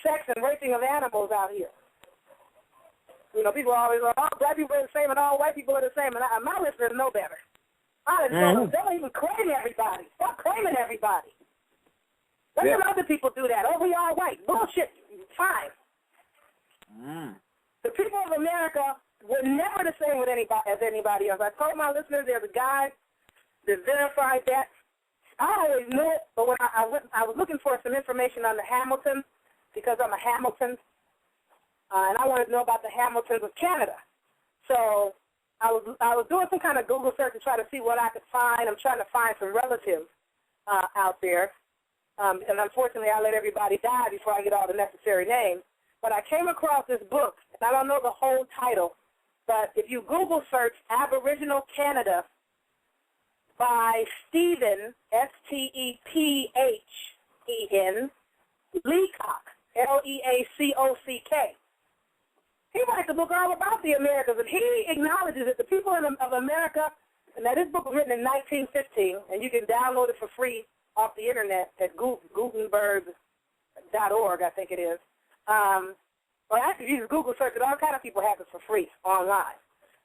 sex and raping of animals out here. You know, people always go, oh, black people are the same and all white people are the same. And my listeners know better. I don't even claim everybody. Stop claiming everybody. Let other people do that. Oh, we all white. Bullshit. Fine. The people of America were never the same with anybody else. I told my listeners there's a guy that verified that. I always knew it, but when I was looking for some information on the Hamiltons because I'm a Hamilton, and I wanted to know about the Hamiltons of Canada. So I was doing some kind of Google search to try to see what I could find. I'm trying to find some relatives out there, and unfortunately I let everybody die before I get all the necessary names. But I came across this book, and I don't know the whole title, but if you Google search Aboriginal Canada by Stephen, Stephen, Leacock, Leacock. He writes a book all about the Americas, and he acknowledges that the people of America, and now this book was written in 1915, and you can download it for free off the internet at Gutenberg.org, I think it is. Well, actually, you can Google search it. All kind of people have it for free online.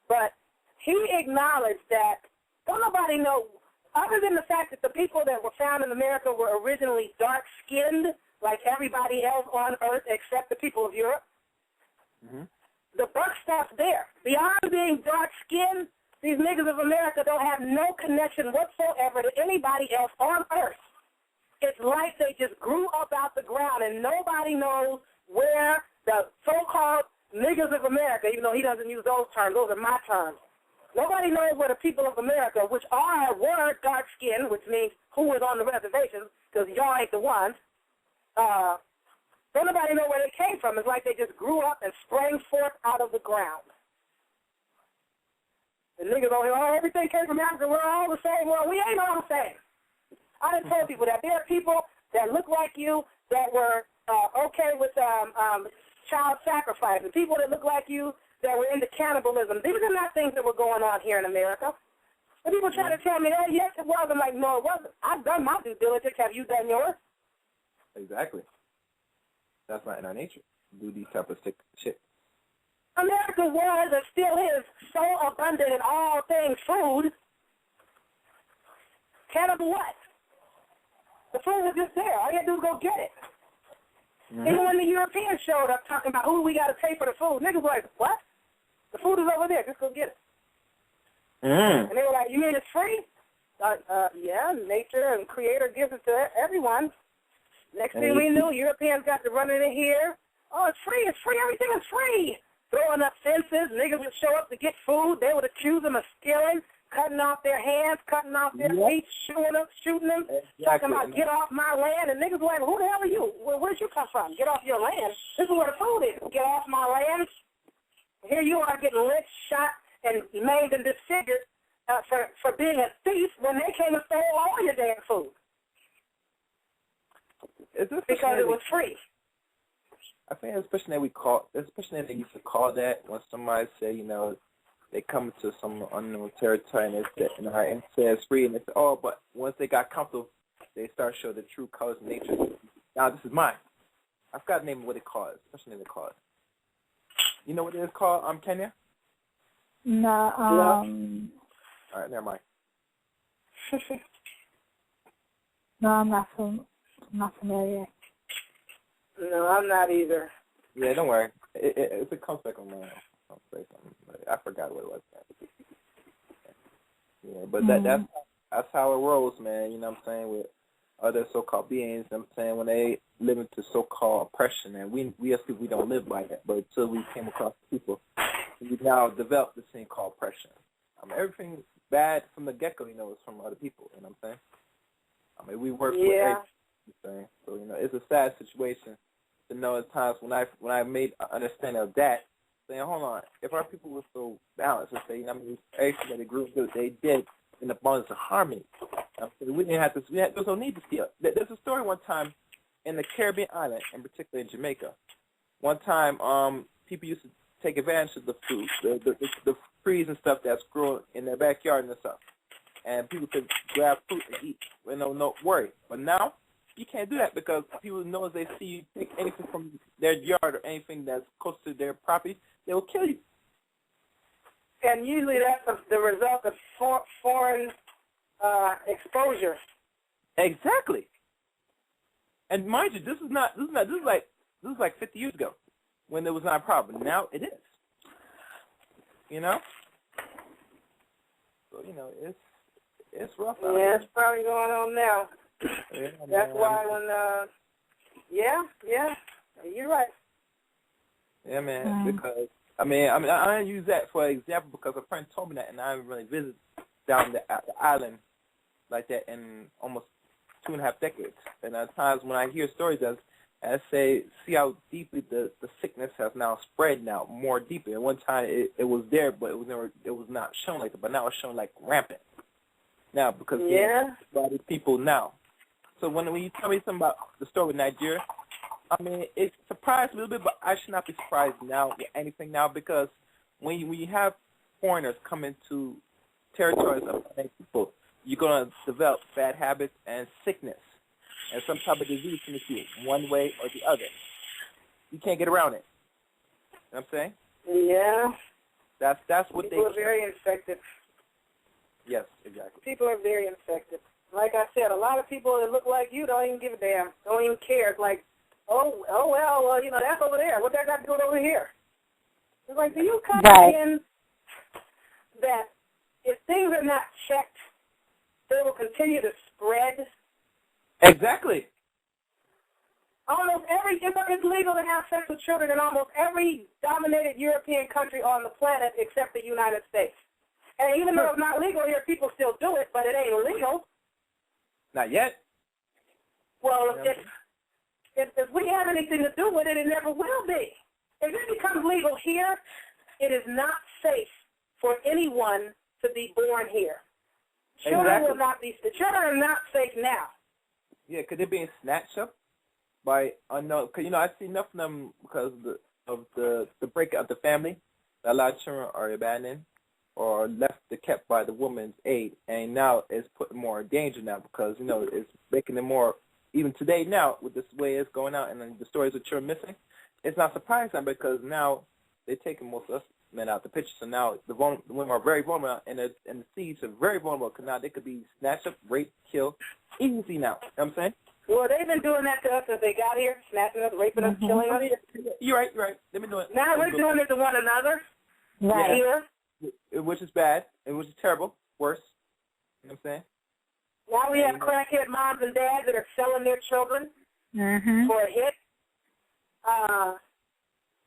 But he acknowledged that don't nobody know, other than the fact that the people that were found in America were originally dark-skinned, like everybody else on Earth except the people of Europe. The buck stops there. Beyond being dark-skinned, these niggas of America don't have no connection whatsoever to anybody else on Earth. It's like they just grew up out the ground, and nobody knows where the so-called niggas of America, even though he doesn't use those terms, those are my terms. Nobody knows where the people of America, which were dark-skinned, which means who was on the reservations, because y'all ain't the ones, don't nobody know where they came from. It's like they just grew up and sprang forth out of the ground. The niggas on here, oh, everything came from Africa, we're all the same. Well, we ain't all the same. I done told people that there are people that look like you that were okay with child sacrifice, and people that look like you that were into cannibalism. These are not things that were going on here in America. And people try to tell me, oh, yes, it was. I'm like, no, it wasn't. I've done my due diligence. Have you done yours? Exactly. That's not in our nature to do these type of shit. America was and still is so abundant in all things food. Cannibal what? The food was just there. All you had to do was go get it. Even when the Europeans showed up talking about, who we got to pay for the food, niggas were like, what? The food is over there. Just go get it. And they were like, you mean it's free? Yeah, nature and creator gives it to everyone. Next thing we knew, Europeans got to run in here. Oh, it's free, everything is free. Throwing up fences, niggas would show up to get food. They would accuse them of stealing, cutting off their hands, cutting off their feet, shooting them, talking about get off my land. And niggas were like, who the hell are you? Where'd you come from? Get off your land. This is where the food is. Get off my land. Here you are getting lynched, shot, and maimed and disfigured for being a thief when they came and stole all your damn food. Because it was free. I think especially that they used to call that when somebody say, you know, they come to some unknown territory and they say it's free, and they say, oh, but once they got comfortable, they start to show the true colors of nature. Now this is mine. I forgot the name of what it calls. Especially they call it. You know what it is called, Kenya? No. All right, never mind. No, I'm not familiar. No, I'm not either. Yeah, don't worry. If it comes back on my, I'll say something. I forgot what it was. Yeah, but that's how it rolls, man. You know what I'm saying? With other so-called beings, you know what I'm saying, when they live into so-called oppression, and we as people, we don't live by that. But until we came across people, we now developed this thing called oppression. Everything bad from the get-go, you know, is from other people. You know what I'm saying? We work with everything. So, you know, it's a sad situation to know at times when I made an understanding of that, saying, hold on, if our people were so balanced and say, you know, everything that they grew up with, they did in abundance of harmony. We didn't have to. There's no need to steal. There's a story one time in the Caribbean island, in particular in Jamaica. One time, people used to take advantage of the food, the trees and stuff that's growing in their backyard and stuff, and people could grab fruit and eat with no worry. But now, you can't do that because people know as they see you take anything from their yard or anything that's close to their property, they will kill you. And usually that's the result of foreign exposure. Exactly. And mind you, this is like 50 years ago when it was not a problem. Now it is. You know? So, you know, it's rough out Yeah, it's probably going on now. Yeah, That's why when, yeah, you're right. Yeah, man, because, I use that for example because a friend told me that, and I haven't really visited down the island like that in almost 2.5 decades. And at times when I hear stories, I say, see how deeply the sickness has now spread now, more deeply. At one time it was there, but it was not shown like that, but now it's shown like rampant. Now, because a lot of people now. So when you tell me something about the story with Nigeria, it surprised me a little bit, but I should not be surprised now with anything now because when you have foreigners come into territories of other people, you're going to develop bad habits and sickness and some type of disease in the field, one way or the other. You can't get around it. You know what I'm saying? Yeah. That's what people are very infected. Yes, exactly. People are very infected. Like I said, a lot of people that look like you don't even give a damn, don't even care. It's like, well, you know, that's over there. What that got to do with over here? It's like, do you comprehend that if things are not checked, they will continue to spread? Exactly. Almost it's legal to have sex with children in almost every dominated European country on the planet except the United States. And even though it's not legal here, people still do it, but it ain't legal. Not yet. Well, if we have anything to do with it, it never will be. If it becomes legal here, it is not safe for anyone to be born here. Children will not be. The children are not safe now. Yeah, because they're being snatched up by unknown. Because I see enough of them because of the breakup of the family. A lot of children are abandoned or left kept by the woman's aid, and now it's putting more in danger now because it's making them more. Even today now, with this way it's going out and then the stories that you're missing, it's not surprising because now they're taking most of us men out the picture. So now the women are very vulnerable, and the seeds are very vulnerable because now they could be snatched up, raped, killed, easy now. You know what I'm saying? Well, they've been doing that to us since they got here, snatching us, raping us, killing us. You're right. They've been doing it. Now we're doing it to one another. Right. Here. Which is bad, and which is terrible, worse. You know what I'm saying? Now we have crackhead moms and dads that are selling their children for a hit.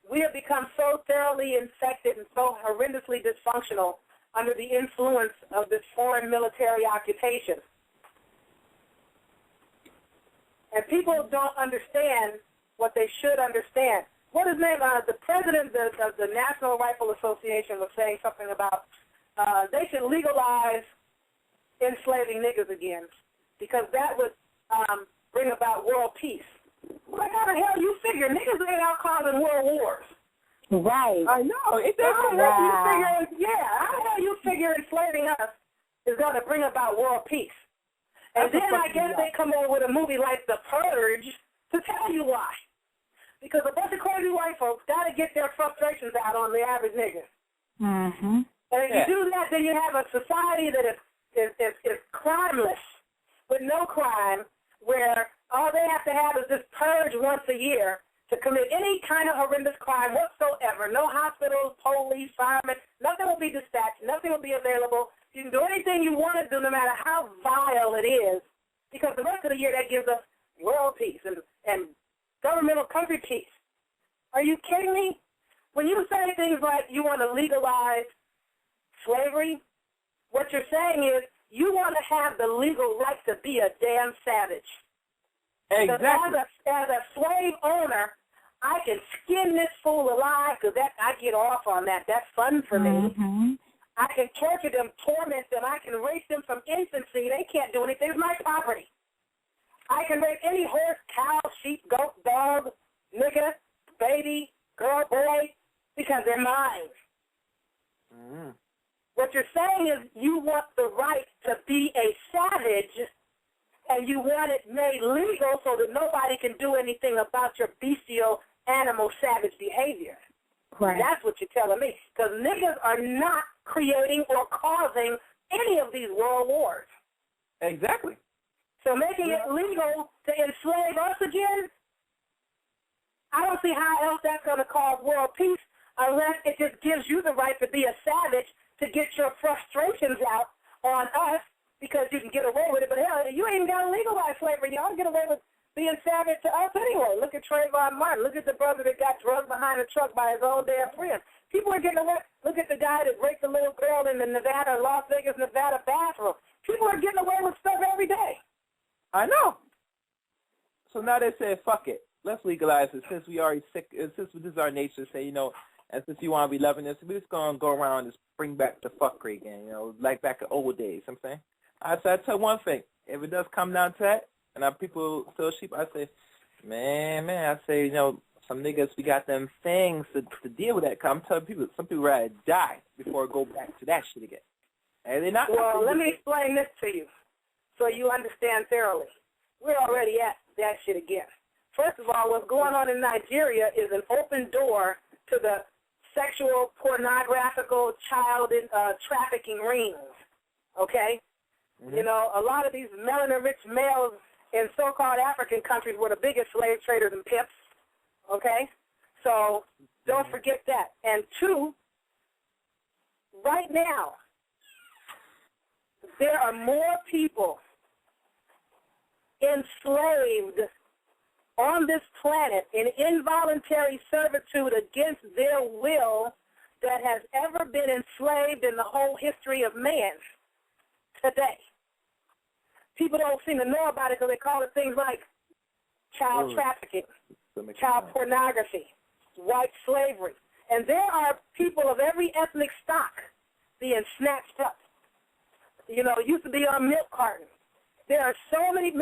We have become so thoroughly infected and so horrendously dysfunctional under the influence of this foreign military occupation. And people don't understand what they should understand. What is name? The president of the National Rifle Association was saying something about they should legalize enslaving niggas again because that would bring about world peace. Well, how the hell you figure? Niggas ain't out causing world wars. Right. I know. How the hell you figure enslaving us is going to bring about world peace? And then I guess they come over with a movie like The Purge to tell you why. Because a bunch of crazy white folks got to get their frustrations out on the average nigga. Mm-hmm. And if you do that, then you have a society that is crimeless, with no crime, where all they have to have is this purge once a year to commit any kind of horrendous crime whatsoever. No hospitals, police, firemen, nothing will be dispatched, nothing will be available. You can do anything you want to do no matter how vile it is, because the rest of the year that gives us world peace and governmental country peace. Are you kidding me? When you say things like you want to legalize slavery, what you're saying is you want to have the legal right to be a damn savage. Exactly. As a slave owner, I can skin this fool alive because I get off on that. That's fun for me. I can torture them, torment them. I can raise them from infancy. They can't do anything. It's my property. I can raise any horse, cow, sheep, goat, dog, nigga, baby, girl, boy, because they're mine. What you're saying is you want the right to be a savage, and you want it made legal anything about your bestial, animal, savage behavior. Right. That's what you're telling me. Because niggas are not creating or causing any of these world wars. Exactly. So making it legal to enslave us again, I don't see how else that's going to cause world peace unless it just gives you the right to be a savage to get your frustrations out on us because you can get away with it. But hell, you ain't got to legalize slavery. Y'all get away with being savage to us anyway. Look at Trayvon Martin. Look at the brother that got drugged behind a truck by his own damn friend. People are getting away. Look at the guy that raped the little girl in the Las Vegas, Nevada bathroom. People are getting away with stuff every day. I know. So now they say, fuck it. Let's legalize it since we already sick. Since this is our nature, say, and since you want to be loving this, we're just going to go around and just bring back the fuckery again, like back in old days, you know what I'm saying? I tell one thing. If it does come down to that, and our people still sheep, I say, man, I say, some niggas, we got them things to deal with that. Cause I'm telling people, some people rather die before go back to that shit again. And they're not. Well, let me explain this to you so you understand thoroughly. We're already at that shit again. First of all, what's going on in Nigeria is an open door to the sexual, pornographical, child trafficking rings, okay? Mm-hmm. A lot of these melanin-rich males in so-called African countries were the biggest slave traders and pimps, okay? So don't forget that. And two, right now, there are more people enslaved on this planet in involuntary servitude against their will that has ever been enslaved in the whole history of man today. People don't seem to know about it because they call it things like child trafficking, child pornography, white slavery. And there are people of every ethnic stock being snatched up. It used to be on milk cartons. There are so many.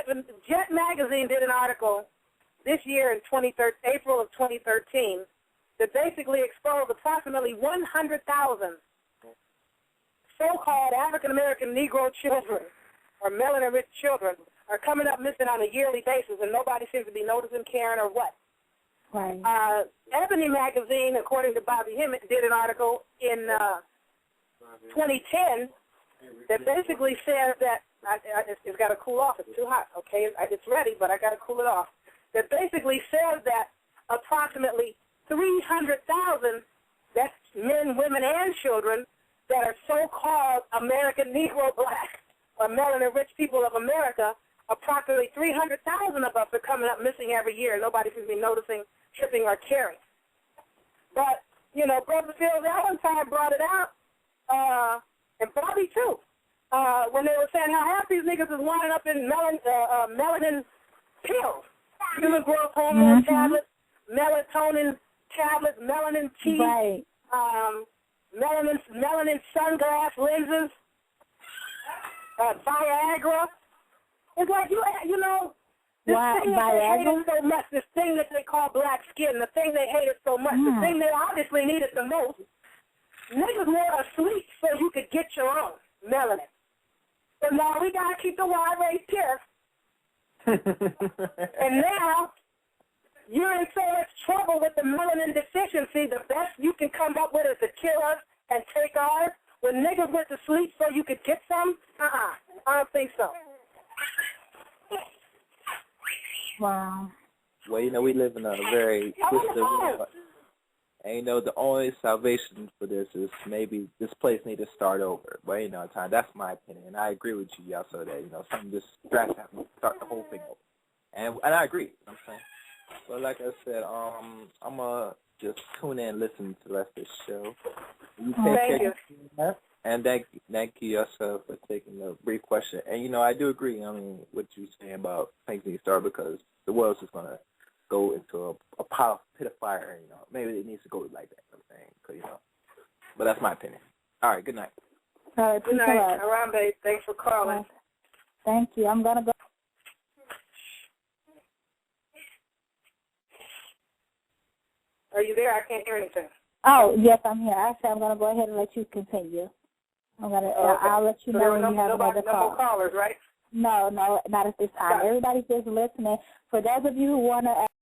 Jet Magazine did an article this year in April of 2013 that basically exposed approximately 100,000 so-called African-American Negro children or melanin-rich children are coming up missing on a yearly basis, and nobody seems to be noticing, caring, or what. Right. Ebony Magazine, according to Bobby Hemmett, did an article in 2010 that basically says that it's got to cool off. It's too hot. Okay, it's ready, but I got to cool it off. That basically says that approximately 300,000, that's men, women, and children, that are so-called American Negro Black or melanin-rich people of America, approximately 300,000 of us are coming up missing every year. Nobody seems to be noticing, tripping, or caring. But, Brother Phil Valentine brought it out, and Bobby too, when they were saying how half these niggas is winding up in melanin pills, human growth hormone tablets, melatonin tablets, melanin tea, right. Melanin sunglass lenses, Viagra. It's like, this thing that they hated so much, this thing that they call black skin, the thing they hated so much, the thing they obviously needed the most, niggas were asleep so you could get your own melanin. But now we got to keep the wide race pure. And now you're in so much trouble with the melanin deficiency, the best you can come up with is to kill us and take ours. When niggas went to sleep so you could get some, I don't think so. Wow. Well, we live in a very twisted world. And, the only salvation for this is maybe this place need to start over. But, that's my opinion. And I agree with you, Yaffa, that, something just drastic have to start the whole thing over. And I agree, I'm saying. So, like I said, I'm going to just tune in and listen to the rest of the show. Thank you. And thank you yourself for taking the brief question. And, I do agree, what you're saying about things need to start because the world's just going to go into a pit of fire, Maybe it needs to go like that, I'm saying, but that's my opinion. All right, good night. All right, good night. Harambe, thanks for calling. Thank you. I'm going to go. Are you there? I can't hear anything. Oh, yes, I'm here. Actually, I'm going to go ahead and let you continue. I'll let you know when you have another call. No more callers, right? No, not at this time. Everybody's just listening. For those of you who want to